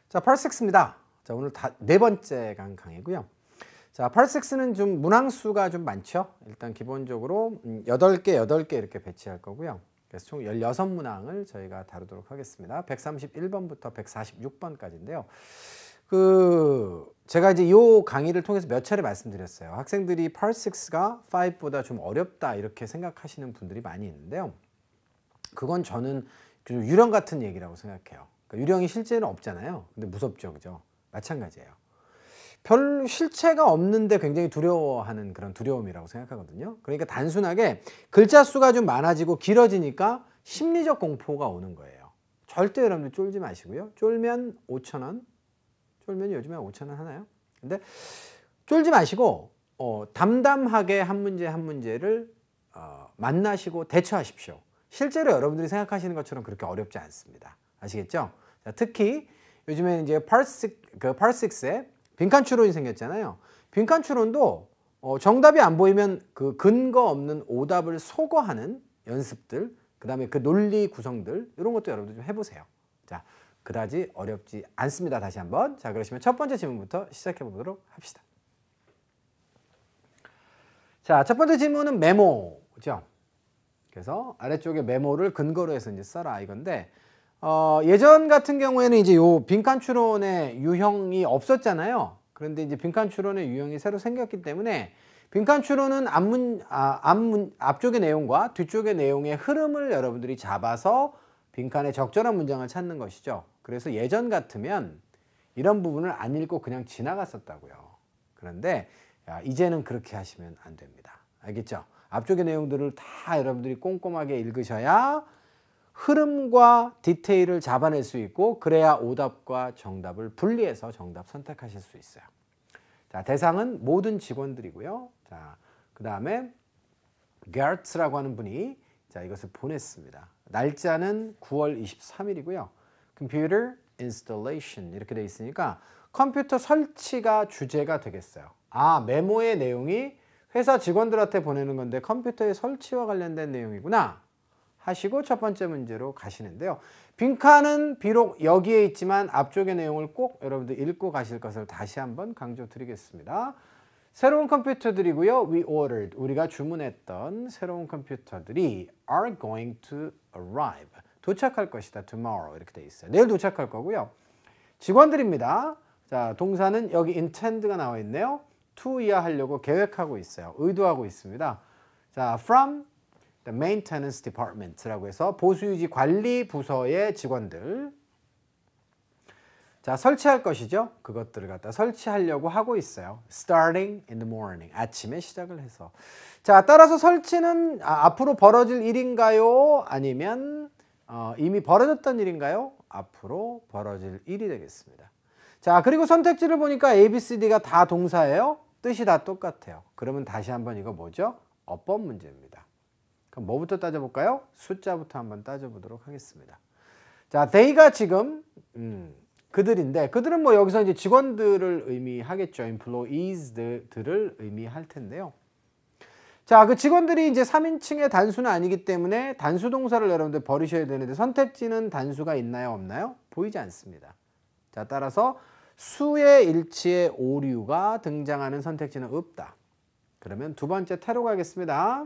자, Part 6입니다. 자, 오늘 네 번째 강의고요. 자, Part 6는 좀 문항수가 좀 많죠. 일단 기본적으로 8개 이렇게 배치할 거고요. 그래서 총 16문항을 저희가 다루도록 하겠습니다. 131번부터 146번까지인데요. 제가 이제 이 강의를 통해서 몇 차례 말씀드렸어요. 학생들이 Part 6가 5보다 좀 어렵다 이렇게 생각하시는 분들이 많이 있는데요. 그건 저는 유령 같은 얘기라고 생각해요. 그러니까 유령이 실제는 없잖아요. 근데 무섭죠, 그죠? 마찬가지예요. 별 실체가 없는데 굉장히 두려워하는 그런 두려움이라고 생각하거든요. 그러니까 단순하게 글자 수가 좀 많아지고 길어지니까 심리적 공포가 오는 거예요. 절대 여러분들 쫄지 마시고요. 쫄면 5,000원. 쫄면 요즘에 5,000원 하나요? 근데 쫄지 마시고 담담하게 한 문제 한 문제를 만나시고 대처하십시오. 실제로 여러분들이 생각하시는 것처럼 그렇게 어렵지 않습니다. 아시겠죠? 자, 특히 요즘에 이제 Part 6에 빈칸 추론이 생겼잖아요. 빈칸 추론도 정답이 안 보이면 그 근거 없는 오답을 소거하는 연습들, 그 다음에 그 논리 구성들, 이런 것도 여러분들 좀 해보세요. 자, 그다지 어렵지 않습니다. 다시 한번. 자, 그러시면 첫 번째 질문부터 시작해 보도록 합시다. 자, 첫 번째 질문은 메모죠. 그래서 아래쪽에 메모를 근거로 해서 이제 써라 이건데, 예전 같은 경우에는 이제 요 빈칸 추론의 유형이 없었잖아요. 그런데 이제 빈칸 추론의 유형이 새로 생겼기 때문에 빈칸 추론은 앞쪽의 내용과 뒤쪽의 내용의 흐름을 여러분들이 잡아서 빈칸에 적절한 문장을 찾는 것이죠. 그래서 예전 같으면 이런 부분을 안 읽고 그냥 지나갔었다고요. 그런데 이제는 그렇게 하시면 안 됩니다. 알겠죠? 앞쪽의 내용들을 다 여러분들이 꼼꼼하게 읽으셔야 흐름과 디테일을 잡아낼 수 있고, 그래야 오답과 정답을 분리해서 정답 선택하실 수 있어요. 자, 대상은 모든 직원들이고요. 자, 그 다음에 게르츠라고 하는 분이 자, 이것을 보냈습니다. 날짜는 9월 23일이고요. Computer Installation 이렇게 돼 있으니까 컴퓨터 설치가 주제가 되겠어요. 아, 메모의 내용이 회사 직원들한테 보내는 건데 컴퓨터의 설치와 관련된 내용이구나 하시고 첫 번째 문제로 가시는데요. 빈칸은 비록 여기에 있지만 앞쪽의 내용을 꼭 여러분들 읽고 가실 것을 다시 한번 강조드리겠습니다. 새로운 컴퓨터들이고요. We ordered, 우리가 주문했던 새로운 컴퓨터들이 are going to arrive, 도착할 것이다. tomorrow 이렇게 돼 있어요. 내일 도착할 거고요. 직원들입니다. 자, 동사는 여기 intend가 나와 있네요. to 이하하려고 계획하고 있어요. 의도하고 있습니다. 자, from the maintenance department라고 해서 보수유지 관리 부서의 직원들. 자, 설치할 것이죠. 그것들을 갖다 설치하려고 하고 있어요. Starting in the morning. 아침에 시작을 해서. 자, 따라서 설치는 앞으로 벌어질 일인가요? 아니면 이미 벌어졌던 일인가요? 앞으로 벌어질 일이 되겠습니다. 자, 그리고 선택지를 보니까 A, B, C, D가 다 동사예요. 뜻이 다 똑같아요. 그러면 다시 한번 이거 뭐죠? 어법 문제입니다. 그럼 뭐부터 따져볼까요? 숫자부터 한번 따져보도록 하겠습니다. 자, they가 지금 그들인데, 그들은 뭐 여기서 이제 직원들을 의미하겠죠. employees들을 의미할 텐데요. 자, 그 직원들이 이제 3인칭의 단수는 아니기 때문에 단수 동사를 여러분들 버리셔야 되는데, 선택지는 단수가 있나요, 없나요? 보이지 않습니다. 자, 따라서 수의 일치의 오류가 등장하는 선택지는 없다. 그러면 두 번째 태로 가겠습니다.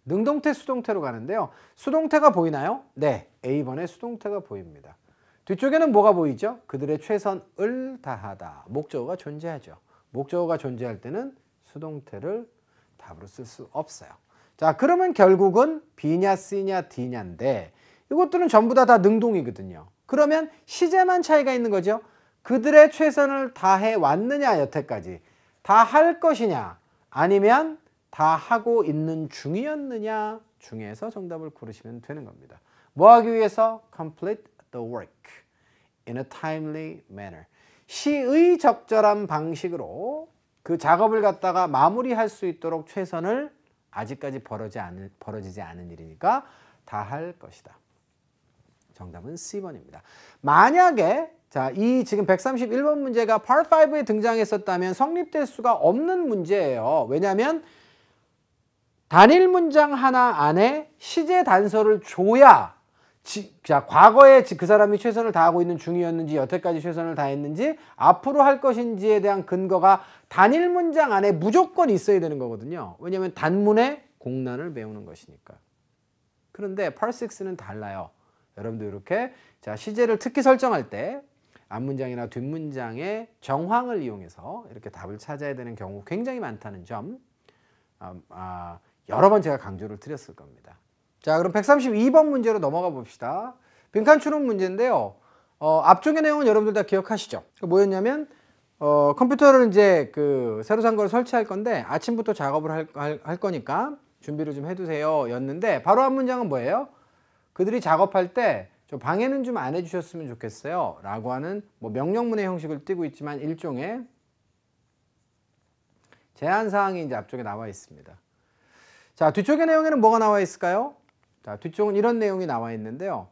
능동태, 수동태로 가는데요. 수동태가 보이나요? 네, A번에 수동태가 보입니다. 뒤쪽에는 뭐가 보이죠? 그들의 최선을 다하다. 목적어가 존재하죠. 목적어가 존재할 때는 수동태를 답으로 쓸 수 없어요. 자, 그러면 결국은 B냐, C냐, D냐인데 이것들은 전부 다 능동이거든요. 그러면 시제만 차이가 있는 거죠. 그들의 최선을 다해 왔느냐, 여태까지. 다 할 것이냐, 아니면 다 하고 있는 중이었느냐 중에서 정답을 고르시면 되는 겁니다. 뭐 하기 위해서? Complete the work in a timely manner. 시의 적절한 방식으로 그 작업을 갖다가 마무리할 수 있도록 최선을, 아직까지 벌어지지 않은 일이니까 다 할 것이다. 정답은 C번입니다. 만약에 자, 이 지금 131번 문제가 Part 5에 등장했었다면 성립될 수가 없는 문제예요. 왜냐하면 단일 문장 하나 안에 시제 단서를 줘야 자, 과거에 그 사람이 최선을 다하고 있는 중이었는지, 여태까지 최선을 다했는지, 앞으로 할 것인지에 대한 근거가 단일 문장 안에 무조건 있어야 되는 거거든요. 왜냐하면 단문에 공란을 배우는 것이니까. 그런데 part6는 달라요. 여러분도 이렇게 자, 시제를 특히 설정할 때 앞문장이나 뒷문장의 정황을 이용해서 이렇게 답을 찾아야 되는 경우 굉장히 많다는 점 여러 번 제가 강조를 드렸을 겁니다. 자, 그럼 132번 문제로 넘어가 봅시다. 빈칸 추론 문제인데요. 앞쪽의 내용은 여러분들 다 기억하시죠? 뭐였냐면 컴퓨터를 이제 그 새로 산 걸 설치할 건데 아침부터 작업을 할 거니까 준비를 좀 해두세요 였는데 바로 앞 문장은 뭐예요? 그들이 작업할 때 좀 방해는 좀 안 해주셨으면 좋겠어요 라고 하는 뭐 명령문의 형식을 띠고 있지만 일종의 제한사항이 이제 앞쪽에 나와 있습니다. 자, 뒤쪽의 내용에는 뭐가 나와 있을까요? 자, 뒤쪽은 이런 내용이 나와 있는데요.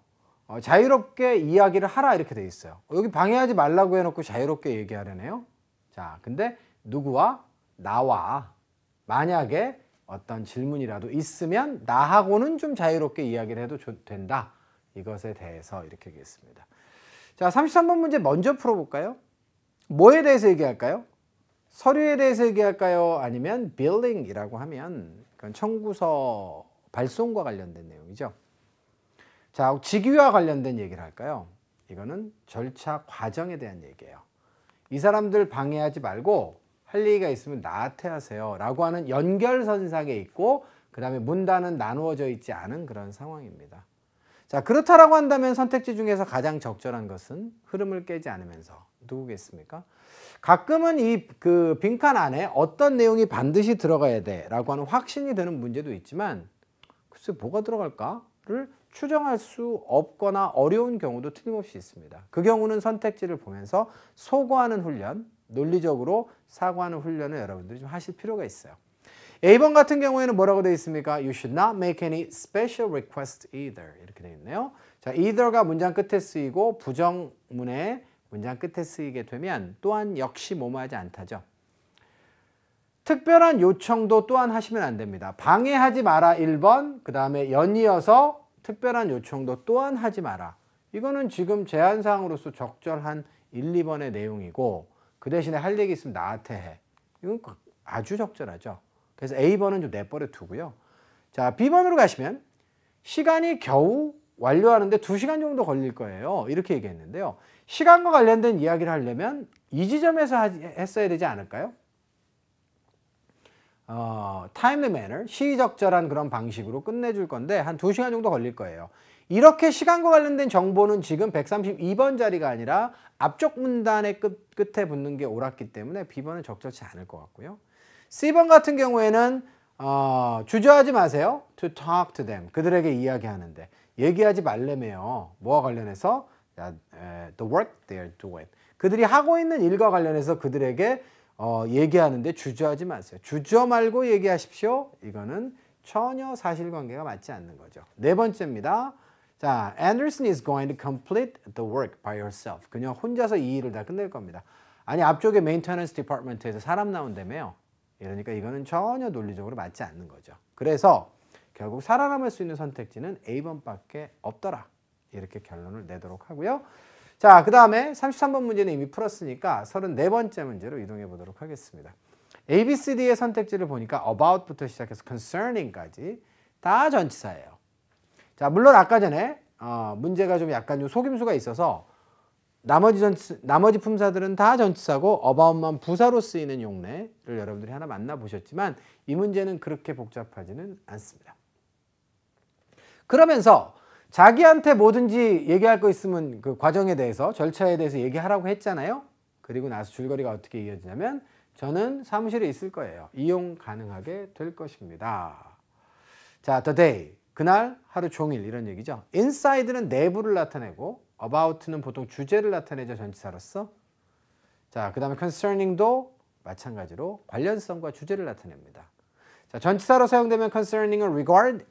자유롭게 이야기를 하라 이렇게 돼 있어요. 여기 방해하지 말라고 해놓고 자유롭게 얘기하려네요. 자, 근데 누구와? 나와. 만약에 어떤 질문이라도 있으면 나하고는 좀 자유롭게 이야기를 해도 된다. 이것에 대해서 이렇게 얘기했습니다. 자, 33번 문제 먼저 풀어볼까요? 뭐에 대해서 얘기할까요? 서류에 대해서 얘기할까요? 아니면 billing이라고 하면 그건 청구서 발송과 관련된 내용이죠. 자, 직위와 관련된 얘기를 할까요? 이거는 절차 과정에 대한 얘기예요. 이 사람들 방해하지 말고 할 얘기가 있으면 나한테 하세요 라고 하는 연결선상에 있고 그 다음에 문단은 나누어져 있지 않은 그런 상황입니다. 자, 그렇다라고 한다면 선택지 중에서 가장 적절한 것은 흐름을 깨지 않으면서 누구겠습니까? 가끔은 이 그 빈칸 안에 어떤 내용이 반드시 들어가야 돼 라고 하는 확신이 드는 문제도 있지만 글쎄 뭐가 들어갈까를 추정할 수 없거나 어려운 경우도 틀림없이 있습니다. 그 경우는 선택지를 보면서 소거하는 훈련, 논리적으로 사고하는 훈련을 여러분들이 좀 하실 필요가 있어요. A번 같은 경우에는 뭐라고 되어 있습니까? You should not make any special request either 이렇게 되어 있네요. 자, either가 문장 끝에 쓰이고 부정문에 문장 끝에 쓰이게 되면 또한 역시 뭐뭐하지 않다죠. 특별한 요청도 또한 하시면 안 됩니다. 방해하지 마라 1번, 그 다음에 연이어서 특별한 요청도 또한 하지 마라. 이거는 지금 제한사항으로서 적절한 1, 2번의 내용이고 그 대신에 할 얘기 있으면 나한테 해. 이건 아주 적절하죠. 그래서 A번은 좀 내버려 두고요. 자, B번으로 가시면 시간이 겨우 완료하는데 2시간 정도 걸릴 거예요. 이렇게 얘기했는데요. 시간과 관련된 이야기를 하려면 이 지점에서 했어야 되지 않을까요? timely manner, 시의적절한 그런 방식으로 끝내줄 건데 한 2시간 정도 걸릴 거예요. 이렇게 시간과 관련된 정보는 지금 132번 자리가 아니라 앞쪽 문단의 끝에 붙는 게 옳았기 때문에 B번은 적절치 않을 것 같고요. C번 같은 경우에는 주저하지 마세요. To talk to them. 그들에게 이야기하는데 얘기하지 말래매요. 뭐와 관련해서? The work they are doing. 그들이 하고 있는 일과 관련해서 그들에게 얘기하는데 주저하지 마세요. 주저 말고 얘기하십시오. 이거는 전혀 사실관계가 맞지 않는 거죠. 네 번째입니다. 자, Anderson is going to complete the work by herself. 그녀 혼자서 이 일을 다 끝낼 겁니다. 아니, 앞쪽에 maintenance department에서 사람 나온다며요. 이러니까 이거는 전혀 논리적으로 맞지 않는 거죠. 그래서 결국 살아남을 수 있는 선택지는 A번밖에 없더라. 이렇게 결론을 내도록 하고요. 자, 그 다음에 33번 문제는 이미 풀었으니까 34번째 문제로 이동해 보도록 하겠습니다. A, B, C, D의 선택지를 보니까 about부터 시작해서 concerning까지 다 전치사예요. 자, 물론 아까 전에 문제가 좀 약간 속임수가 있어서 나머지 품사들은 다 전치사고 about만 부사로 쓰이는 용례를 여러분들이 하나 만나보셨지만 이 문제는 그렇게 복잡하지는 않습니다. 그러면서 자기한테 뭐든지 얘기할 거 있으면 그 과정에 대해서 절차에 대해서 얘기하라고 했잖아요. 그리고 나서 줄거리가 어떻게 이어지냐면 저는 사무실에 있을 거예요. 이용 가능하게 될 것입니다. 자, the day. 그날 하루 종일 이런 얘기죠. inside는 내부를 나타내고 about는 보통 주제를 나타내죠. 전치사로서. 자, 그 다음에 concerning도 마찬가지로 관련성과 주제를 나타냅니다. 자, 전치사로 사용되면 concerning은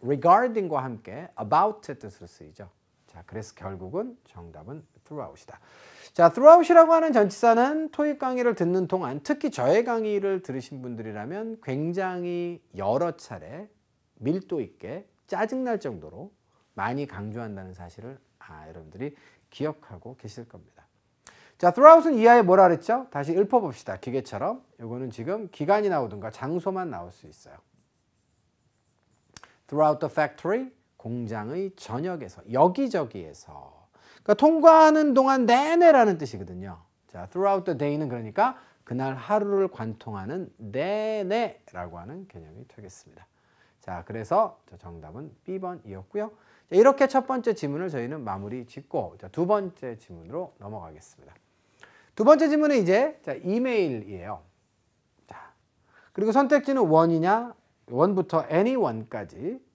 regarding과 함께 about의 뜻으로 쓰이죠. 자, 그래서 결국은 정답은 throughout이다. 자, throughout이라고 하는 전치사는 토익 강의를 듣는 동안 특히 저의 강의를 들으신 분들이라면 굉장히 여러 차례 밀도 있게 짜증날 정도로 많이 강조한다는 사실을 여러분들이 기억하고 계실 겁니다. 자, throughout은 이하에 뭐라 그랬죠? 다시 읊어봅시다. 기계처럼. 요거는 지금 기간이 나오든가 장소만 나올 수 있어요. throughout the factory, 공장의 전역에서, 여기저기에서. 그러니까 통과하는 동안 내내라는 뜻이거든요. 자, throughout the day는 그러니까 그날 하루를 관통하는 내내라고 하는 개념이 되겠습니다. 자, 그래서 정답은 B번이었고요. 자, 이렇게 첫 번째 지문을 저희는 마무리 짓고 자, 두 번째 지문으로 넘어가겠습니다. 두 번째 지문은 이제 자, 이메일이에요. 자, 그리고 선택지는 원이냐, 원부터 anyone까지.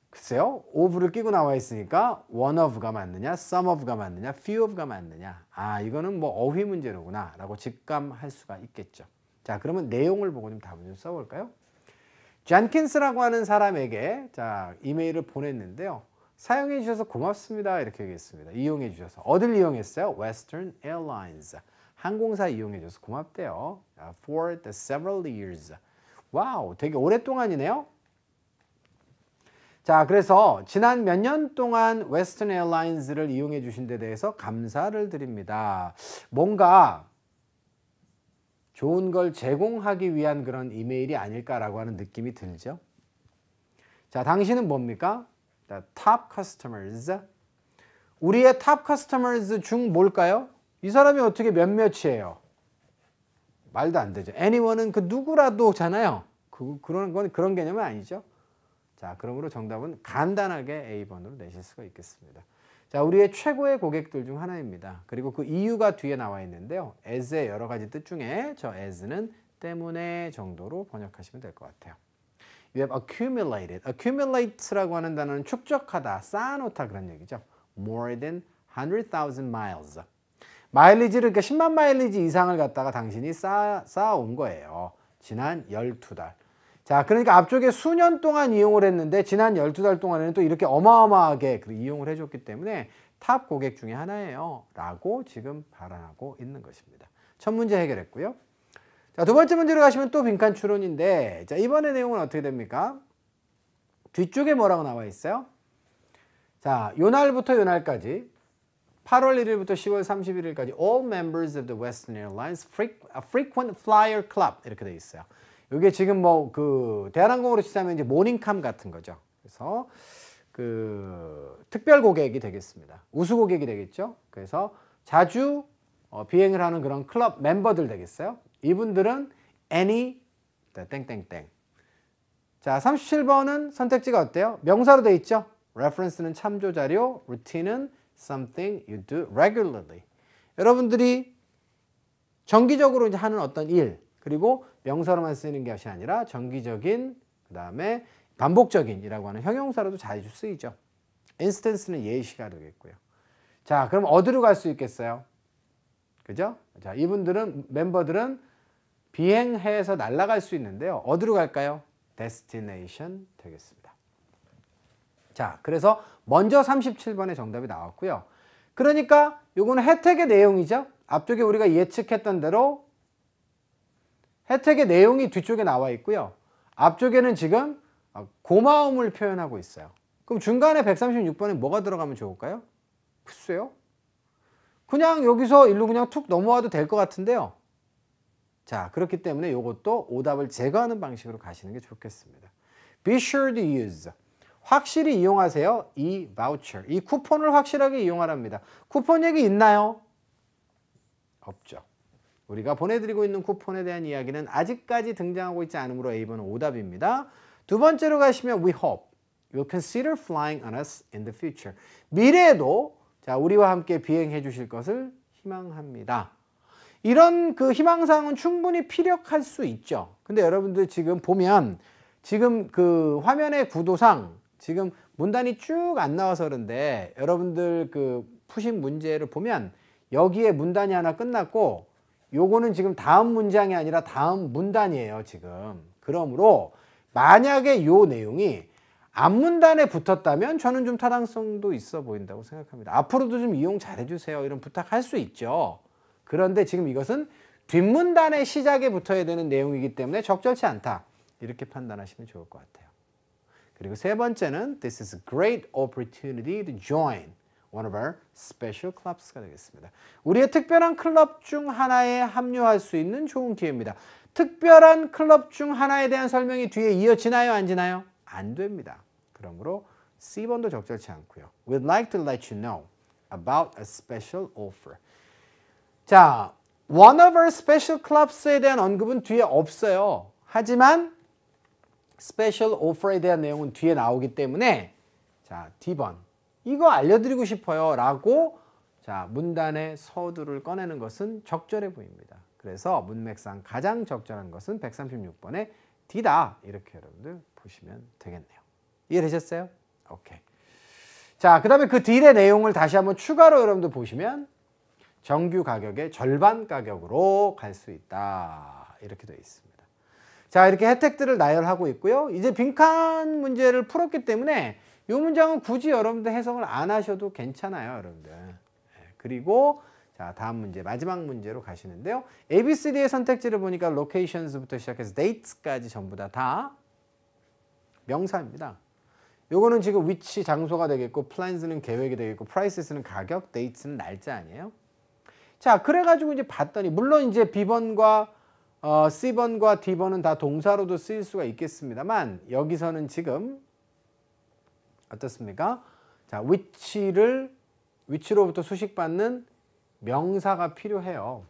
글쎄요, of를 끼고 나와 있으니까 one of가 맞느냐, some of가 맞느냐, few of가 맞느냐. 이거는 뭐 어휘 문제로구나 라고 직감할 수가 있겠죠. 자, 그러면 내용을 보고 좀 답을 좀 써볼까요? 젠킨스라고 하는 사람에게 자, 이메일을 보냈는데요. 사용해 주셔서 고맙습니다. 이렇게 얘기했습니다. 이용해 주셔서. 어딜 이용했어요? Western Airlines. 항공사 이용해 줘서 고맙대요. For the several years. 와우, 되게 오랫동안이네요. 자, 그래서 지난 몇 년 동안 웨스턴 에어라인스를 이용해 주신 데 대해서 감사를 드립니다. 뭔가 좋은 걸 제공하기 위한 그런 이메일이 아닐까라고 하는 느낌이 들죠. 자, 당신은 뭡니까? top customers. 우리의 top customers 중 뭘까요? 이 사람이 어떻게 몇몇이에요? 말도 안 되죠. anyone은 그 누구라도잖아요. 그런 개념은 아니죠. 자, 그러므로 정답은 간단하게 A번으로 내실 수가 있겠습니다. 자, 우리의 최고의 고객들 중 하나입니다. 그리고 그 이유가 뒤에 나와 있는데요. as의 여러 가지 뜻 중에 저 as는 때문에 정도로 번역하시면 될 것 같아요. You have accumulated. accumulate라고 하는 단어는 축적하다, 쌓아놓다 그런 얘기죠. more than 100,000 miles. 마일리지를 그러니까 10만 마일리지 이상을 갖다가 당신이 쌓아온 거예요. 지난 12달. 자, 그러니까 앞쪽에 수년 동안 이용을 했는데 지난 12달 동안에는 또 이렇게 어마어마하게 이용을 해줬기 때문에 탑 고객 중에 하나예요. 라고 지금 발언하고 있는 것입니다. 첫 문제 해결했고요. 자, 두 번째 문제로 가시면 또 빈칸 추론인데 자, 이번의 내용은 어떻게 됩니까? 뒤쪽에 뭐라고 나와 있어요? 자, 요날부터 요날까지 8월 1일부터 10월 31일까지 All members of the Western Airlines frequent flyer club 이렇게 돼 있어요. 이게 지금 뭐 그 대한항공으로 치자면 이제 모닝캄 같은 거죠. 그래서 그 특별 고객이 되겠습니다. 우수 고객이 되겠죠. 그래서 자주 비행을 하는 그런 클럽 멤버들 되겠어요. 이분들은 any 땡땡땡. 자, 37번은 선택지가 어때요? 명사로 돼 있죠. reference는 참조 자료, routine은 something you do regularly. 여러분들이 정기적으로 이제 하는 어떤 일, 그리고 명사로만 쓰이는 것이 아니라 정기적인, 그 다음에 반복적인이라고 하는 형용사로도 자주 쓰이죠. instance는 예시가 되겠고요. 자, 그럼 어디로 갈 수 있겠어요? 그죠? 자, 이분들은, 멤버들은 비행해서 날아갈 수 있는데요. 어디로 갈까요? destination 되겠습니다. 자, 그래서 먼저 37번의 정답이 나왔고요. 그러니까 요거는 혜택의 내용이죠. 앞쪽에 우리가 예측했던 대로 혜택의 내용이 뒤쪽에 나와 있고요. 앞쪽에는 지금 고마움을 표현하고 있어요. 그럼 중간에 136번에 뭐가 들어가면 좋을까요? 글쎄요. 그냥 여기서 일로 그냥 툭 넘어와도 될 것 같은데요. 자, 그렇기 때문에 이것도 오답을 제거하는 방식으로 가시는 게 좋겠습니다. Be sure to use. 확실히 이용하세요. 이 voucher. 이 쿠폰을 확실하게 이용하랍니다. 쿠폰 얘기 있나요? 없죠. 우리가 보내드리고 있는 쿠폰에 대한 이야기는 아직까지 등장하고 있지 않으므로 A번은 오답입니다. 두 번째로 가시면 We hope you'll consider flying on us in the future. 미래에도 자, 우리와 함께 비행해 주실 것을 희망합니다. 이런 그 희망사항은 충분히 피력할 수 있죠. 근데 여러분들 지금 보면 지금 그 화면의 구도상 지금 문단이 쭉 안 나와서 그런데 여러분들 그 푸신 문제를 보면 여기에 문단이 하나 끝났고 요거는 지금 다음 문장이 아니라 다음 문단이에요, 지금. 그러므로 만약에 요 내용이 앞문단에 붙었다면 저는 좀 타당성도 있어 보인다고 생각합니다. 앞으로도 좀 이용 잘해주세요. 이런 부탁할 수 있죠. 그런데 지금 이것은 뒷문단의 시작에 붙어야 되는 내용이기 때문에 적절치 않다. 이렇게 판단하시면 좋을 것 같아요. 그리고 세 번째는 This is a great opportunity to join one of our special clubs가 되겠습니다. 우리의 특별한 클럽 중 하나에 합류할 수 있는 좋은 기회입니다. 특별한 클럽 중 하나에 대한 설명이 뒤에 이어지나요? 안 지나요? 안 됩니다. 그러므로 C번도 적절치 않고요. We'd like to let you know about a special offer. 자, one of our special clubs에 대한 언급은 뒤에 없어요. 하지만 special offer에 대한 내용은 뒤에 나오기 때문에 자, D번. 이거 알려드리고 싶어요 라고 자, 문단의 서두를 꺼내는 것은 적절해 보입니다. 그래서 문맥상 가장 적절한 것은 136번의 D다. 이렇게 여러분들 보시면 되겠네요. 이해되셨어요? 오케이. 자, 그 다음에 그 딜의 내용을 다시 한번 추가로 여러분들 보시면 정규 가격의 절반 가격으로 갈 수 있다. 이렇게 되어 있습니다. 자, 이렇게 혜택들을 나열하고 있고요. 이제 빈칸 문제를 풀었기 때문에 이 문장은 굳이 여러분들 해석을 안 하셔도 괜찮아요, 여러분들. 그리고 자, 다음 문제, 마지막 문제로 가시는데요. ABCD의 선택지를 보니까 locations부터 시작해서 dates까지 전부 다 명사입니다. 요거는 지금 위치, 장소가 되겠고 plans는 계획이 되겠고 prices는 가격, dates는 날짜 아니에요? 자, 그래가지고 이제 봤더니 물론 이제 B번과 C번과 D번은 다 동사로도 쓰일 수가 있겠습니다만 여기서는 지금 어떻습니까? 자, 위치로부터 수식받는 명사가 필요해요.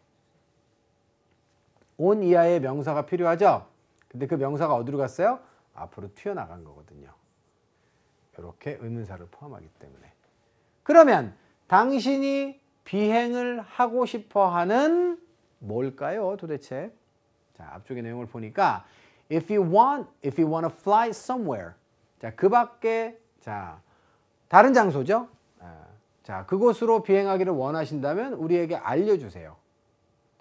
on 이하의 명사가 필요하죠? 근데 그 명사가 어디로 갔어요? 앞으로 튀어나간 거거든요. 이렇게 의문사를 포함하기 때문에. 그러면 당신이 비행을 하고 싶어 하는 뭘까요? 도대체? 자, 앞쪽의 내용을 보니까 if you want to fly somewhere. 자, 그 밖에 자, 다른 장소죠? 자, 그곳으로 비행하기를 원하신다면 우리에게 알려주세요.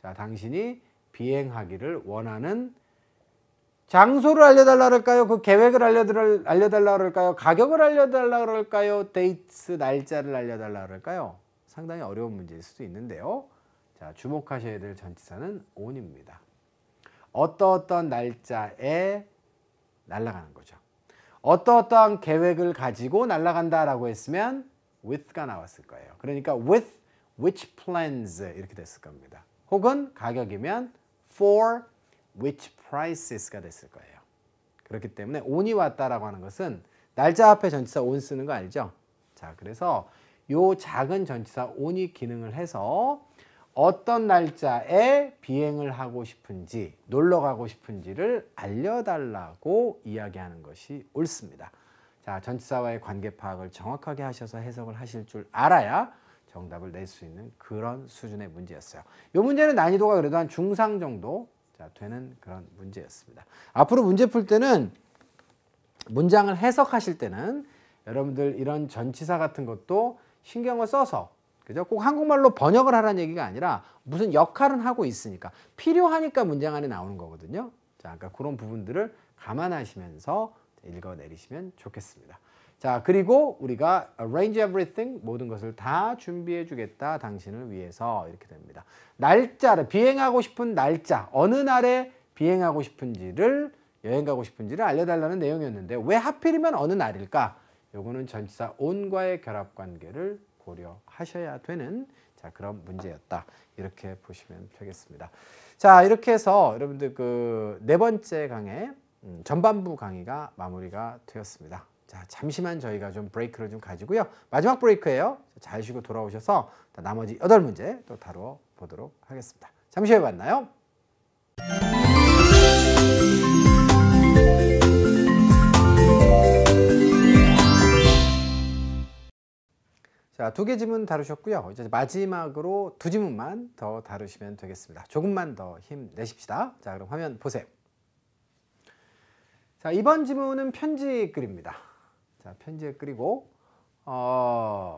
자, 당신이 비행하기를 원하는 장소를 알려달라 그럴까요? 그 계획을 알려달라 그럴까요? 가격을 알려달라 그럴까요? 데이트 날짜를 알려달라 그럴까요? 상당히 어려운 문제일 수도 있는데요. 자, 주목하셔야 될 전치사는 on입니다. 어떠어떤 날짜에 날아가는 거죠. 어떠어떠한 계획을 가지고 날아간다라고 했으면 with가 나왔을 거예요. 그러니까 with which plans 이렇게 됐을 겁니다. 혹은 가격이면 for which prices가 됐을 거예요. 그렇기 때문에 on이 왔다라고 하는 것은 날짜 앞에 전치사 on 쓰는 거 알죠? 자, 그래서 요 작은 전치사 on이 기능을 해서 어떤 날짜에 비행을 하고 싶은지, 놀러 가고 싶은지를 알려달라고 이야기하는 것이 옳습니다. 자, 전치사와의 관계 파악을 정확하게 하셔서 해석을 하실 줄 알아야 정답을 낼 수 있는 그런 수준의 문제였어요. 이 문제는 난이도가 그래도 한 중상 정도 자, 되는 그런 문제였습니다. 앞으로 문제 풀 때는 문장을 해석하실 때는 여러분들 이런 전치사 같은 것도 신경을 써서 그죠? 꼭 한국말로 번역을 하라는 얘기가 아니라 무슨 역할은 하고 있으니까 필요하니까 문장 안에 나오는 거거든요. 자, 그러니까 그런 부분들을 감안하시면서 읽어내리시면 좋겠습니다. 자, 그리고 우리가 arrange everything 모든 것을 다 준비해 주겠다 당신을 위해서 이렇게 됩니다. 날짜를 비행하고 싶은 날짜 어느 날에 비행하고 싶은지를 여행 가고 싶은지를 알려달라는 내용이었는데 왜 하필이면 어느 날일까? 요거는 전치사 on과의 결합 관계를 고려하셔야 되는 자, 그런 문제였다. 이렇게 보시면 되겠습니다. 자, 이렇게 해서 여러분들 그 네 번째 강의 전반부 강의가 마무리가 되었습니다. 자, 잠시만 저희가 좀 브레이크를 좀 가지고요. 마지막 브레이크예요. 잘 쉬고 돌아오셔서 나머지 8문제 또 다루어 보도록 하겠습니다. 잠시 후에 만나요. 자, 2개 지문 다루셨고요. 이제 마지막으로 2지문만 더 다루시면 되겠습니다. 조금만 더 힘내십시다. 자, 그럼 화면 보세요. 자, 이번 지문은 편지 글입니다. 자, 편지의 글이고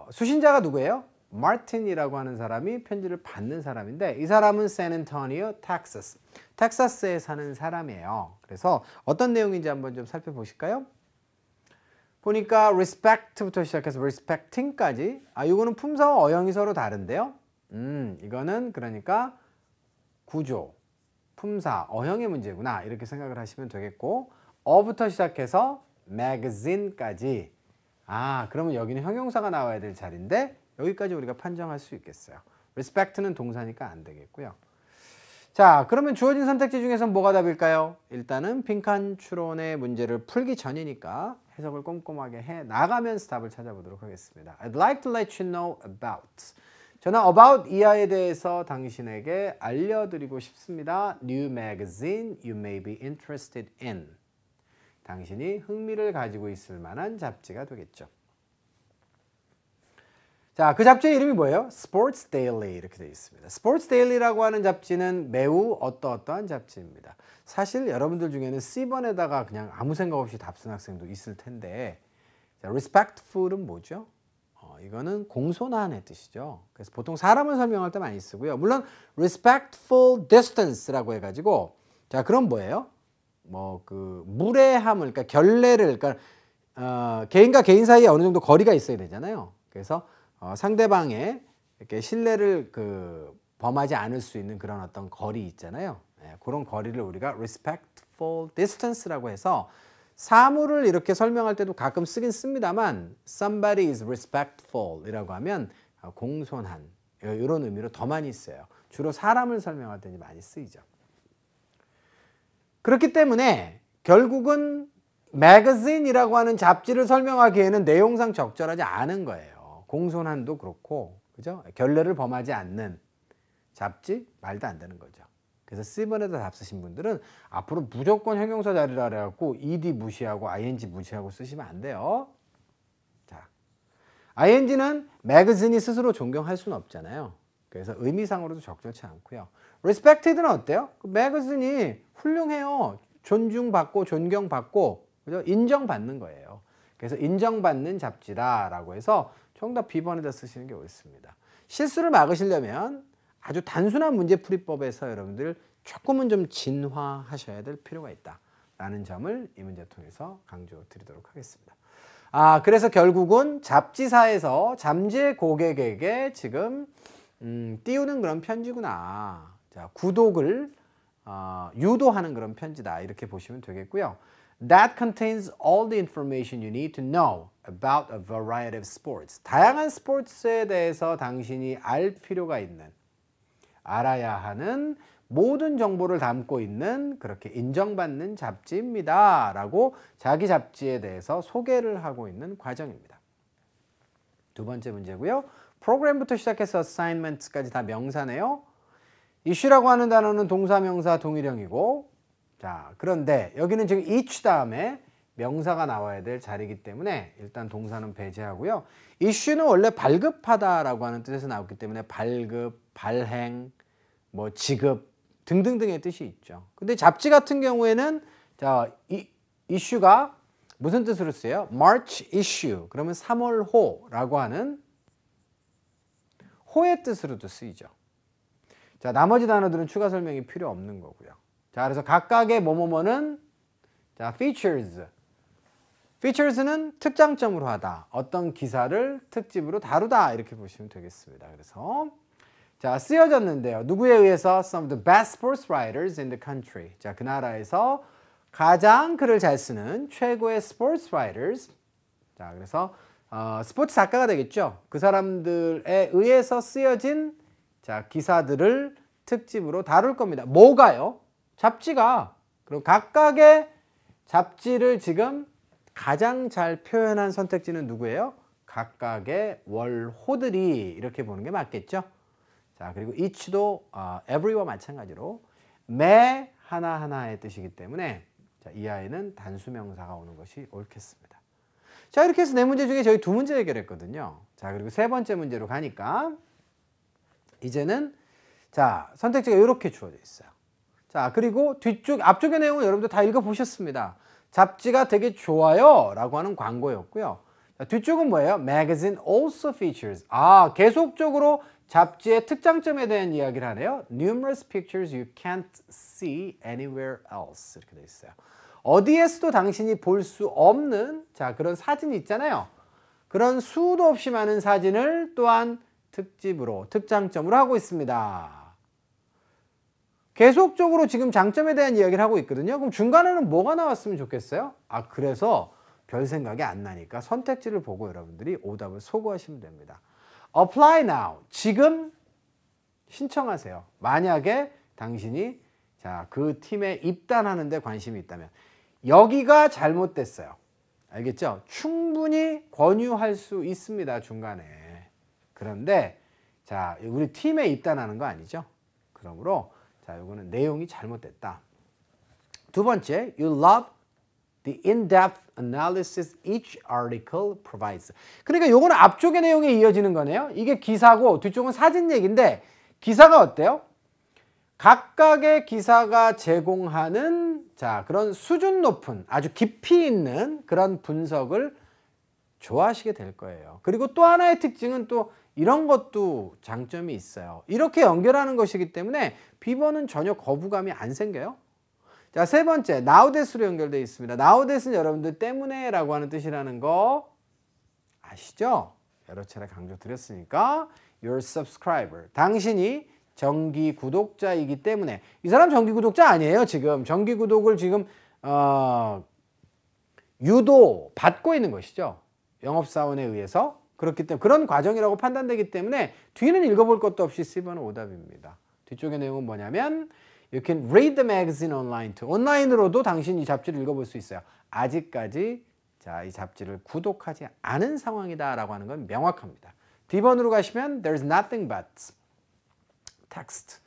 수신자가 누구예요? 마틴이라고 하는 사람이 편지를 받는 사람인데 이 사람은 샌앤토니오, 텍사스. 텍사스에 사는 사람이에요. 그래서 어떤 내용인지 한번 좀 살펴보실까요? 보니까 respect부터 시작해서 respecting까지 이거는 품사와 어형이 서로 다른데요. 이거는 그러니까 구조, 품사, 어형의 문제구나 이렇게 생각을 하시면 되겠고 어부터 시작해서 magazine까지 그러면 여기는 형용사가 나와야 될 자리인데 여기까지 우리가 판정할 수 있겠어요. respect는 동사니까 안 되겠고요. 자, 그러면 주어진 선택지 중에서 뭐가 답일까요? 일단은 빈칸 추론의 문제를 풀기 전이니까 해석을 꼼꼼하게 해 나가면서 답을 찾아보도록 하겠습니다. I'd like to let you know about. 저는 about 이하에 대해서 당신에게 알려드리고 싶습니다. New magazine you may be interested in. 당신이 흥미를 가지고 있을 만한 잡지가 되겠죠. 자, 그 잡지의 이름이 뭐예요? Sports Daily 이렇게 되어 있습니다. Sports Daily라고 하는 잡지는 매우 어떠어떠한 잡지입니다. 사실 여러분들 중에는 C번에다가 그냥 아무 생각 없이 답 쓴 학생도 있을 텐데 자, respectful은 뭐죠? 이거는 공손한의 뜻이죠. 그래서 보통 사람을 설명할 때 많이 쓰고요. 물론 respectful distance라고 해가지고 자, 그럼 뭐예요? 뭐 그 무례함을 그러니까 결례를 그러니까 개인과 개인 사이에 어느 정도 거리가 있어야 되잖아요. 그래서 상대방의 이렇게 신뢰를 범하지 않을 수 있는 그런 어떤 거리 있잖아요. 그런 거리를 우리가 respectful distance라고 해서 사물을 이렇게 설명할 때도 가끔 쓰긴 씁니다만 somebody is respectful 이라고 하면 공손한 이런 의미로 더 많이 써요. 주로 사람을 설명할 때 많이 쓰이죠. 그렇기 때문에 결국은 magazine이라고 하는 잡지를 설명하기에는 내용상 적절하지 않은 거예요. 공손한도 그렇고, 그죠? 결례를 범하지 않는 잡지 말도 안 되는 거죠. 그래서 C번에다 답 쓰신 분들은 앞으로 무조건 형용사 자리라 그래갖고 ed 무시하고 ing 무시하고 쓰시면 안 돼요. 자, ing는 magazine이 스스로 존경할 수는 없잖아요. 그래서 의미상으로도 적절치 않고요. respected는 어때요? magazine이 훌륭해요. 존중받고 존경받고 그죠? 인정받는 거예요. 그래서 인정받는 잡지다라고 해서 정답 B번에다 쓰시는 게 옳습니다. 실수를 막으시려면 아주 단순한 문제풀이법에서 여러분들 조금은 좀 진화하셔야 될 필요가 있다라는 점을 이 문제 통해서 강조드리도록 하겠습니다. 그래서 결국은 잡지사에서 잠재 고객에게 지금 띄우는 그런 편지구나. 자, 구독을 유도하는 그런 편지다. 이렇게 보시면 되겠고요. That contains all the information you need to know about a variety of sports. 다양한 스포츠에 대해서 당신이 알 필요가 있는, 알아야 하는 모든 정보를 담고 있는 그렇게 인정받는 잡지입니다. 라고 자기 잡지에 대해서 소개를 하고 있는 과정입니다. 두 번째 문제고요. 프로그램부터 시작해서 assignments까지 다 명사네요. issue라고 하는 단어는 동사, 명사, 동일형이고 자, 그런데 여기는 지금 each 다음에 명사가 나와야 될 자리이기 때문에 일단 동사는 배제하고요. issue는 원래 발급하다라고 하는 뜻에서 나왔기 때문에 발급, 발행, 뭐 지급 등등등의 뜻이 있죠. 근데 잡지 같은 경우에는 자, issue가 무슨 뜻으로 쓰여요? March issue. 그러면 3월호라고 하는 호의 뜻으로도 쓰이죠. 자, 나머지 단어들은 추가 설명이 필요 없는 거고요. 자, 그래서 각각의 뭐뭐뭐는 자, features. features는 특장점으로 하다. 어떤 기사를 특집으로 다루다. 이렇게 보시면 되겠습니다. 그래서 자, 쓰여졌는데요. 누구에 의해서? Some of the best sports writers in the country. 자, 그 나라에서 가장 글을 잘 쓰는 최고의 sports writers. 자, 그래서 스포츠 작가가 되겠죠. 그 사람들에 의해서 쓰여진 자, 기사들을 특집으로 다룰 겁니다. 뭐가요? 잡지가. 그럼 각각의 잡지를 지금 가장 잘 표현한 선택지는 누구예요? 각각의 월호들이 이렇게 보는 게 맞겠죠. 자, 그리고 each도 every와 마찬가지로 매 하나하나의 뜻이기 때문에 자, 이하에는 단수명사가 오는 것이 옳겠습니다. 자, 이렇게 해서 네 문제 중에 저희 두 문제 해결했거든요. 자, 그리고 세 번째 문제로 가니까 이제는 자, 선택지가 이렇게 주어져 있어요. 자, 그리고 앞쪽의 내용은 여러분들 다 읽어보셨습니다. 잡지가 되게 좋아요 라고 하는 광고였고요. 자, 뒤쪽은 뭐예요? Magazine also features. 계속적으로 잡지의 특장점에 대한 이야기를 하네요. Numerous pictures you can't see anywhere else. 이렇게 돼 있어요. 어디에서도 당신이 볼 수 없는 자, 그런 사진이 있잖아요. 그런 수도 없이 많은 사진을 또한 특집으로, 특장점으로 하고 있습니다. 계속적으로 지금 장점에 대한 이야기를 하고 있거든요. 그럼 중간에는 뭐가 나왔으면 좋겠어요? 그래서 별 생각이 안 나니까 선택지를 보고 여러분들이 오답을 소구하시면 됩니다. Apply now. 지금 신청하세요. 만약에 당신이 자, 그 팀에 입단하는 데 관심이 있다면. 여기가 잘못됐어요. 알겠죠? 충분히 권유할 수 있습니다. 중간에. 그런데 자, 우리 팀에 입단하는 거 아니죠? 그러므로 자, 이거는 내용이 잘못됐다. 두 번째, you love the in-depth analysis each article provides. 그러니까 요거는 앞쪽의 내용에 이어지는 거네요. 이게 기사고 뒤쪽은 사진 얘기인데 기사가 어때요? 각각의 기사가 제공하는 자, 그런 수준 높은 아주 깊이 있는 그런 분석을 좋아하시게 될 거예요. 그리고 또 하나의 특징은 또 이런 것도 장점이 있어요. 이렇게 연결하는 것이기 때문에 B번은 전혀 거부감이 안 생겨요. 자, 세 번째, now that으로 연결되어 있습니다. now that은 여러분들 때문에 라고 하는 뜻이라는 거 아시죠? 여러 차례 강조 드렸으니까 your subscriber, 당신이 정기 구독자이기 때문에 이 사람 정기 구독자 아니에요. 지금 정기 구독을 지금 유도 받고 있는 것이죠. 영업사원에 의해서. 그렇기 때문에 그런 과정이라고 판단되기 때문에 뒤는 읽어볼 것도 없이 C번은 오답입니다. 뒤쪽의 내용은 뭐냐면 You can read the magazine online too. 온라인으로도 당신이 이 잡지를 읽어볼 수 있어요. 아직까지 자, 이 잡지를 구독하지 않은 상황이다 라고 하는 건 명확합니다. D번으로 가시면 There's nothing but text.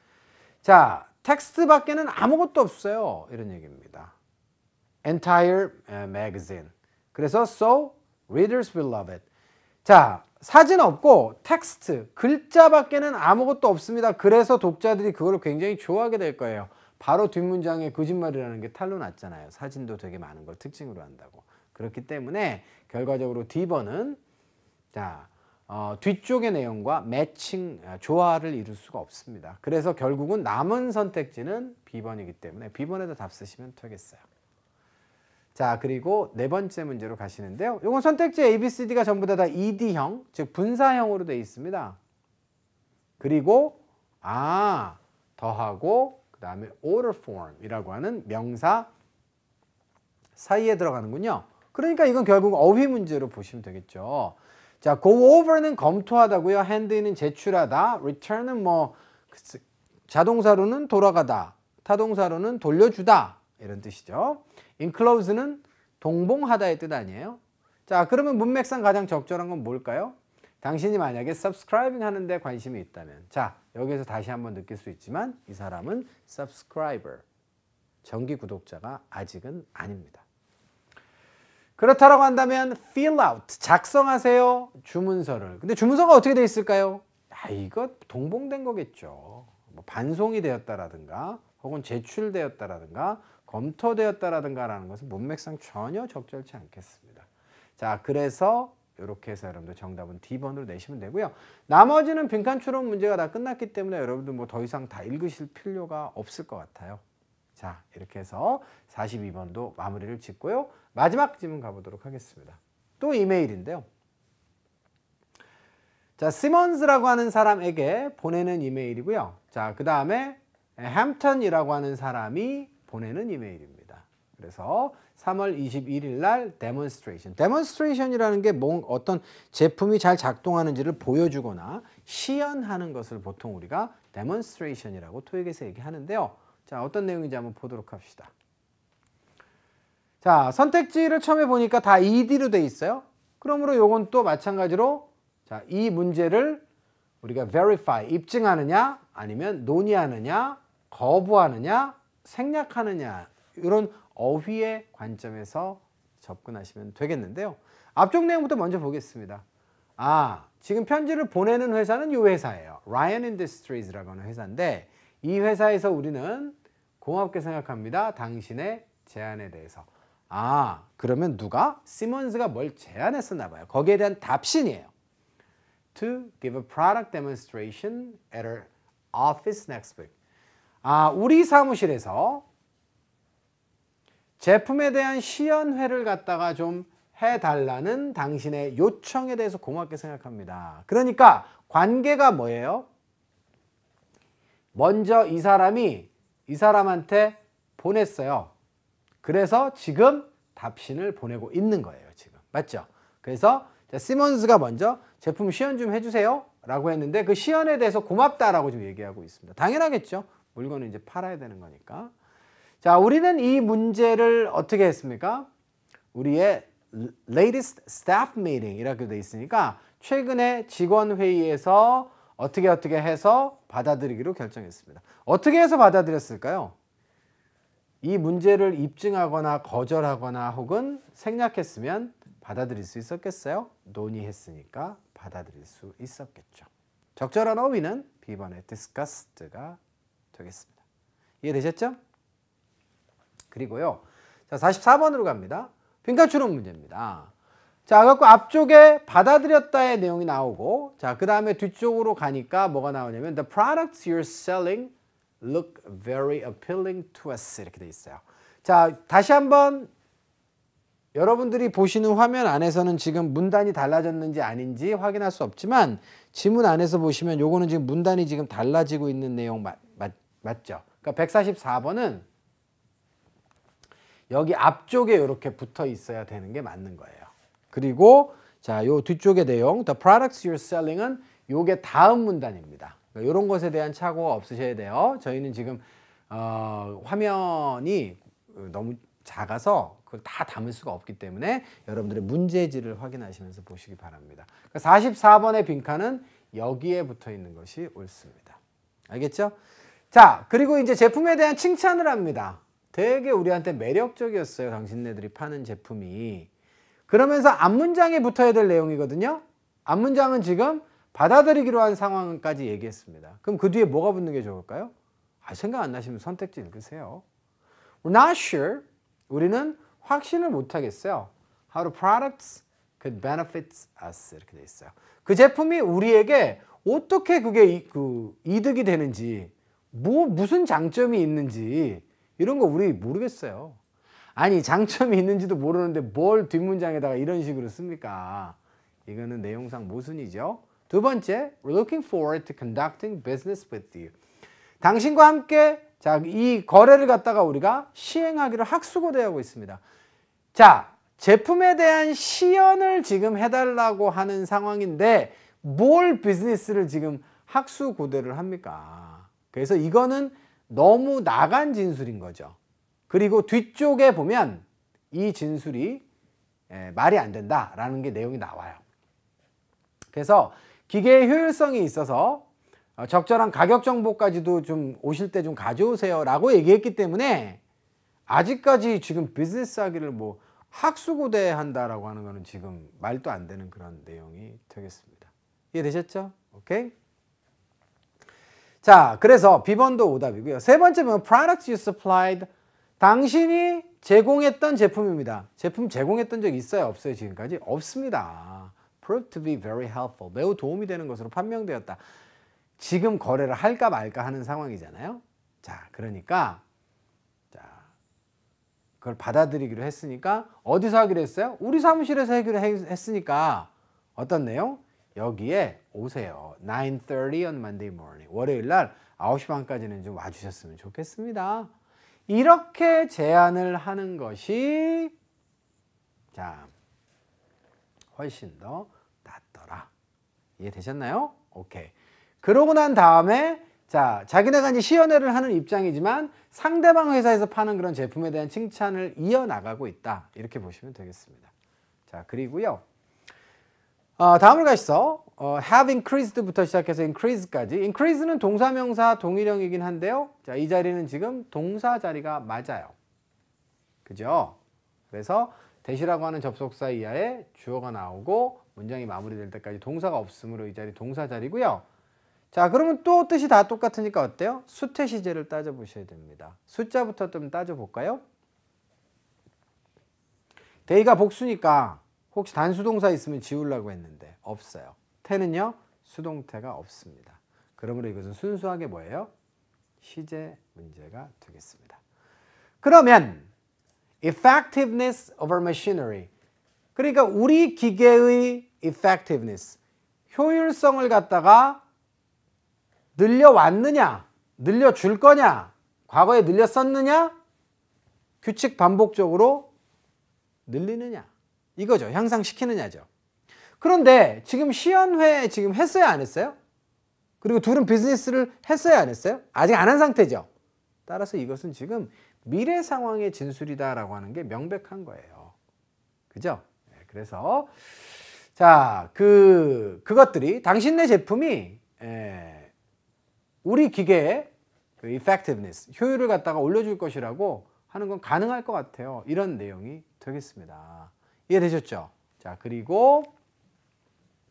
자, 텍스트 밖에는 아무것도 없어요. 이런 얘기입니다. Entire magazine. 그래서 so readers will love it. 자, 사진 없고 텍스트, 글자 밖에는 아무것도 없습니다. 그래서 독자들이 그걸 굉장히 좋아하게 될 거예요. 바로 뒷문장에 거짓말이라는 게 탄로 났잖아요. 사진도 되게 많은 걸 특징으로 한다고. 그렇기 때문에 결과적으로 D번은 자, 뒤쪽의 내용과 매칭, 조화를 이룰 수가 없습니다. 그래서 결국은 남은 선택지는 B번이기 때문에 B번에다 답 쓰시면 되겠어요. 자, 그리고 네 번째 문제로 가시는데요. 이건 선택지 A, B, C, D가 전부 다 ED형, 즉 분사형으로 되어 있습니다. 그리고 더하고 그 다음에 order form이라고 하는 명사 사이에 들어가는군요. 그러니까 이건 결국 어휘 문제로 보시면 되겠죠. 자, go over는 검토하다고요. hand는 제출하다, return은 뭐 자동사로는 돌아가다, 타동사로는 돌려주다 이런 뜻이죠. enclose는 동봉하다의 뜻 아니에요? 자, 그러면 문맥상 가장 적절한 건 뭘까요? 당신이 만약에 subscribing 하는데 관심이 있다면 자, 여기에서 다시 한번 느낄 수 있지만 이 사람은 subscriber, 정기 구독자가 아직은 아닙니다. 그렇다라고 한다면 fill out, 작성하세요. 주문서를. 근데 주문서가 어떻게 돼 있을까요? 이거 동봉된 거겠죠. 뭐 반송이 되었다라든가 혹은 제출되었다라든가 검토되었다라든가 라는 것은 문맥상 전혀 적절치 않겠습니다. 자, 그래서 이렇게 해서 여러분들 정답은 D번으로 내시면 되고요. 나머지는 빈칸 추론 문제가 다 끝났기 때문에 여러분들 뭐 더 이상 다 읽으실 필요가 없을 것 같아요. 자, 이렇게 해서 42번도 마무리를 짓고요. 마지막 질문 가보도록 하겠습니다. 또 이메일인데요. 자, 시몬스라고 하는 사람에게 보내는 이메일이고요. 자, 그 다음에 햄턴이라고 하는 사람이 보내는 이메일입니다. 그래서 3월 21일 날 데몬스트레이션. 데몬스트레이션이라는 게 어떤 제품이 잘 작동하는지를 보여주거나 시연하는 것을 보통 우리가 데몬스트레이션이라고 토익에서 얘기하는데요. 자, 어떤 내용인지 한번 보도록 합시다. 자, 선택지를 처음에 보니까 다 ED로 돼 있어요. 그러므로 요건 또 마찬가지로 자, 이 문제를 우리가 verify, 입증하느냐 아니면 논의하느냐 거부하느냐 생략하느냐 이런 어휘의 관점에서 접근하시면 되겠는데요. 앞쪽 내용부터 먼저 보겠습니다. 지금 편지를 보내는 회사는 이 회사예요. Ryan Industries라고 하는 회사인데 이 회사에서 우리는 고맙게 생각합니다. 당신의 제안에 대해서. 그러면 누가? 시몬스가 뭘 제안했었나 봐요. 거기에 대한 답신이에요. To give a product demonstration at our office next week. 우리 사무실에서 제품에 대한 시연회를 갖다가 좀 해달라는 당신의 요청에 대해서 고맙게 생각합니다. 그러니까 관계가 뭐예요? 먼저 이 사람이 이 사람한테 보냈어요. 그래서 지금 답신을 보내고 있는 거예요. 맞죠? 그래서 시몬스가 먼저 제품 시연 좀 해주세요 라고 했는데 그 시연에 대해서 고맙다라고 지금 얘기하고 있습니다. 당연하겠죠. 물건을 이제 팔아야 되는 거니까. 자, 우리는 이 문제를 어떻게 했습니까? 우리의 latest staff meeting 이라고 돼 있으니까 최근에 직원 회의에서 어떻게 해서 받아들이기로 결정했습니다. 어떻게 해서 받아들였을까요? 이 문제를 입증하거나 거절하거나 혹은 생략했으면 받아들일 수 있었겠어요? 논의했으니까 받아들일 수 있었겠죠. 적절한 어휘는 B번의 discussed가 되겠습니다. 이해되셨죠? 그리고요. 자, 44번으로 갑니다. 빈칸 추론 문제입니다. 자, 그래갖고 앞쪽에 받아들였다의 내용이 나오고, 자, 그 다음에 뒤쪽으로 가니까 뭐가 나오냐면 The products you're selling look very appealing to us 이렇게 돼 있어요. 자, 다시 한번 여러분들이 보시는 화면 안에서는 지금 문단이 달라졌는지 아닌지 확인할 수 없지만 지문 안에서 보시면 요거는 지금 문단이 지금 달라지고 있는 내용 맞죠? 그러니까 144번은 여기 앞쪽에 이렇게 붙어 있어야 되는 게 맞는 거예요. 그리고 자, 요 뒤쪽의 내용 The products you're selling은 요게 다음 문단입니다. 그러니까 이런 것에 대한 착오가 없으셔야 돼요. 저희는 지금 화면이 너무 작아서 그걸 다 담을 수가 없기 때문에 여러분들의 문제지를 확인하시면서 보시기 바랍니다. 그러니까 44번의 빈칸은 여기에 붙어 있는 것이 옳습니다. 알겠죠? 자, 그리고 이제 제품에 대한 칭찬을 합니다. 되게 우리한테 매력적이었어요. 당신네들이 파는 제품이. 그러면서 앞문장에 붙어야 될 내용이거든요. 앞문장은 지금 받아들이기로 한 상황까지 얘기했습니다. 그럼 그 뒤에 뭐가 붙는 게 좋을까요? 생각 안 나시면 선택지 읽으세요. We're not sure. 우리는 확신을 못 하겠어요. How the products could benefit us 이렇게 돼 있어요. 그 제품이 우리에게 어떻게 그게 이득이 되는지, 무슨 장점이 있는지 이런 거 우리 모르겠어요. 아니, 장점이 있는지도 모르는데 뭘 뒷문장에다가 이런 식으로 씁니까? 이거는 내용상 모순이죠. 두 번째, we're looking forward to conducting business with you. 당신과 함께 자, 이 거래를 갖다가 우리가 시행하기로 학수고대하고 있습니다. 자, 제품에 대한 시연을 지금 해달라고 하는 상황인데 뭘 비즈니스를 지금 학수고대를 합니까? 그래서 이거는 너무 나간 진술인 거죠. 그리고 뒤쪽에 보면 이 진술이 말이 안 된다라는 게 내용이 나와요. 그래서 기계의 효율성이 있어서 적절한 가격 정보까지도 좀 오실 때 좀 가져오세요 라고 얘기했기 때문에 아직까지 지금 비즈니스 하기를 뭐 학수고대 한다라고 하는 거는 지금 말도 안 되는 그런 내용이 되겠습니다. 이해되셨죠? 오케이? 자, 그래서 B번도 오답이고요. 세 번째 보면 products you supplied. 당신이 제공했던 제품입니다. 제품 제공했던 적 있어요? 없어요? 지금까지? 없습니다. proved to be very helpful. 매우 도움이 되는 것으로 판명되었다. 지금 거래를 할까 말까 하는 상황이잖아요. 자, 그러니까 자, 그걸 받아들이기로 했으니까 어디서 하기로 했어요? 우리 사무실에서 하기로 했으니까 어떤 내용? 여기에 오세요. 9:30 on Monday morning. 월요일 날 9시 반까지는 좀 와주셨으면 좋겠습니다. 이렇게 제안을 하는 것이 자, 훨씬 더 낫더라. 이해되셨나요? 오케이. 그러고 난 다음에 자, 자기네가 이제 시연회를 하는 입장이지만 상대방 회사에서 파는 그런 제품에 대한 칭찬을 이어나가고 있다. 이렇게 보시면 되겠습니다. 자, 그리고요. 다음으로 가시죠. have increased부터 시작해서 increase까지. increase는 동사명사 동일형이긴 한데요. 자, 이 자리는 지금 동사 자리가 맞아요. 그죠? 그래서 대시라고 하는 접속사 이하에 주어가 나오고 문장이 마무리될 때까지 동사가 없으므로 이 자리 동사 자리고요. 자, 그러면 또 뜻이 다 똑같으니까 어때요? 수태 시제를 따져보셔야 됩니다. 숫자부터 좀 따져볼까요? 데이가 복수니까 혹시 단수동사 있으면 지우려고 했는데 없어요. 태는요? 수동태가 없습니다. 그러므로 이것은 순수하게 뭐예요? 시제 문제가 되겠습니다. 그러면 effectiveness of our machinery. 그러니까 우리 기계의 effectiveness, 효율성을 갖다가 늘려왔느냐, 늘려줄 거냐, 과거에 늘렸었느냐, 규칙 반복적으로 늘리느냐. 이거죠. 향상시키느냐죠. 그런데 지금 시연회 지금 했어요, 안 했어요? 그리고 둘은 비즈니스를 했어요, 안 했어요? 아직 안 한 상태죠. 따라서 이것은 지금 미래 상황의 진술이다라고 하는 게 명백한 거예요. 그죠? 그래서 자, 그것들이 당신네 제품이 우리 기계의 그 effectiveness, 효율을 갖다가 올려줄 것이라고 하는 건 가능할 것 같아요. 이런 내용이 되겠습니다. 이해되셨죠? 자, 그리고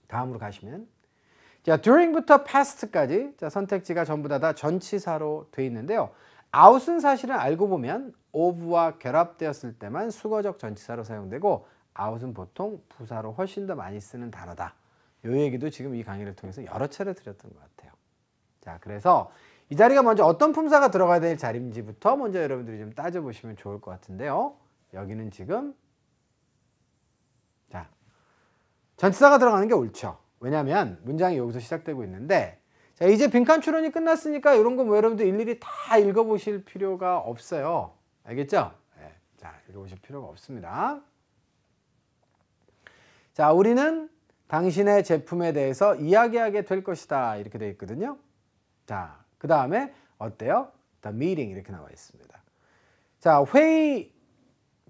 다음으로 가시면 자, during부터 past까지 자, 선택지가 전부 다 전치사로 돼 있는데요. out은 사실은 알고 보면 of와 결합되었을 때만 수거적 전치사로 사용되고 out은 보통 부사로 훨씬 더 많이 쓰는 단어다. 이 얘기도 지금 이 강의를 통해서 여러 차례 드렸던 것 같아요. 자, 그래서 이 자리가 먼저 어떤 품사가 들어가야 될 자리인지부터 먼저 여러분들이 좀 따져보시면 좋을 것 같은데요. 여기는 지금 자, 전치사가 들어가는 게 옳죠. 왜냐하면 문장이 여기서 시작되고 있는데 자, 이제 빈칸 추론이 끝났으니까 이런 거 뭐 여러분들 일일이 다 읽어보실 필요가 없어요. 알겠죠? 네. 자, 읽어보실 필요가 없습니다. 자, 우리는 당신의 제품에 대해서 이야기하게 될 것이다. 이렇게 되어 있거든요. 자, 그 다음에 어때요? The meeting 이렇게 나와 있습니다. 자, 회의,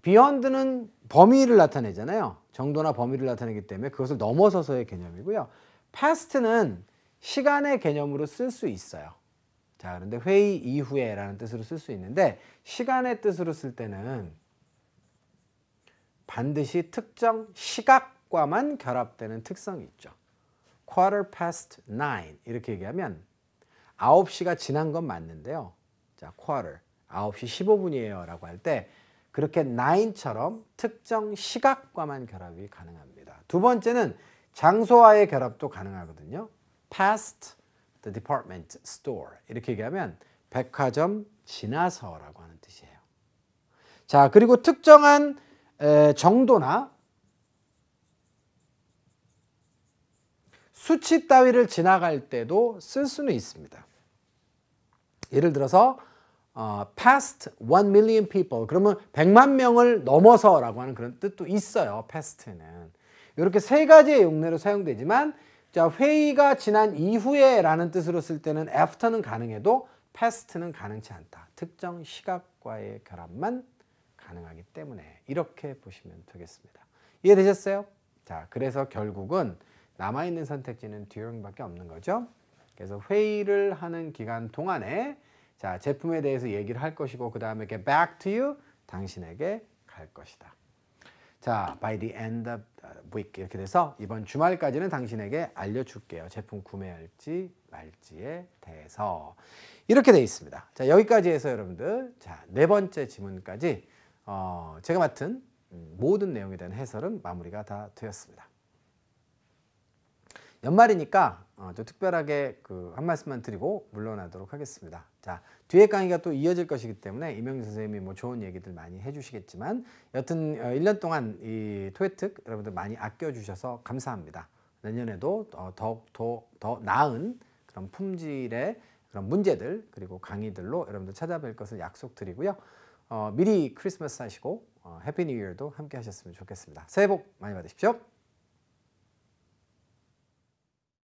beyond는 범위를 나타내잖아요. 정도나 범위를 나타내기 때문에 그것을 넘어서서의 개념이고요. past는 시간의 개념으로 쓸 수 있어요. 자, 그런데 회의 이후에 라는 뜻으로 쓸 수 있는데 시간의 뜻으로 쓸 때는 반드시 특정 시각과만 결합되는 특성이 있죠. quarter past 9 이렇게 얘기하면 9시가 지난 건 맞는데요. 자, quarter 9시 15분이에요 라고 할 때 그렇게 9처럼 특정 시각과만 결합이 가능합니다. 두 번째는 장소와의 결합도 가능하거든요. past the department store 이렇게 얘기하면 백화점 지나서라고 하는 뜻이에요. 자, 그리고 특정한 정도나 수치 따위를 지나갈 때도 쓸 수는 있습니다. 예를 들어서 past 1 million people 그러면 100만 명을 넘어서라고 하는 그런 뜻도 있어요. past는 이렇게 세 가지의 용례로 사용되지만 자, 회의가 지난 이후에 라는 뜻으로 쓸 때는 after는 가능해도 past는 가능치 않다. 특정 시각과의 결합만 가능하기 때문에 이렇게 보시면 되겠습니다. 이해되셨어요? 자, 그래서 결국은 남아있는 선택지는 during밖에 없는 거죠. 그래서 회의를 하는 기간 동안에 자, 제품에 대해서 얘기를 할 것이고 그 다음에 get back to you 당신에게 갈 것이다. 자, by the end of the week 이렇게 돼서 이번 주말까지는 당신에게 알려줄게요. 제품 구매할지 말지에 대해서 이렇게 돼 있습니다. 자, 여기까지 해서 여러분들 자, 네 번째 지문까지 제가 맡은 모든 내용에 대한 해설은 마무리가 다 되었습니다. 연말이니까 또 특별하게 한 말씀만 드리고 물러나도록 하겠습니다. 자, 뒤에 강의가 또 이어질 것이기 때문에 이명준 선생님이 뭐 좋은 얘기들 많이 해주시겠지만 여튼 1년 동안 이 토익특 여러분들 많이 아껴주셔서 감사합니다. 내년에도 더욱 더 나은 그런 품질의 그런 문제들 그리고 강의들로 여러분들 찾아뵐 것을 약속드리고요. 미리 크리스마스 하시고 해피 뉴 이어도 함께 하셨으면 좋겠습니다. 새해 복 많이 받으십시오.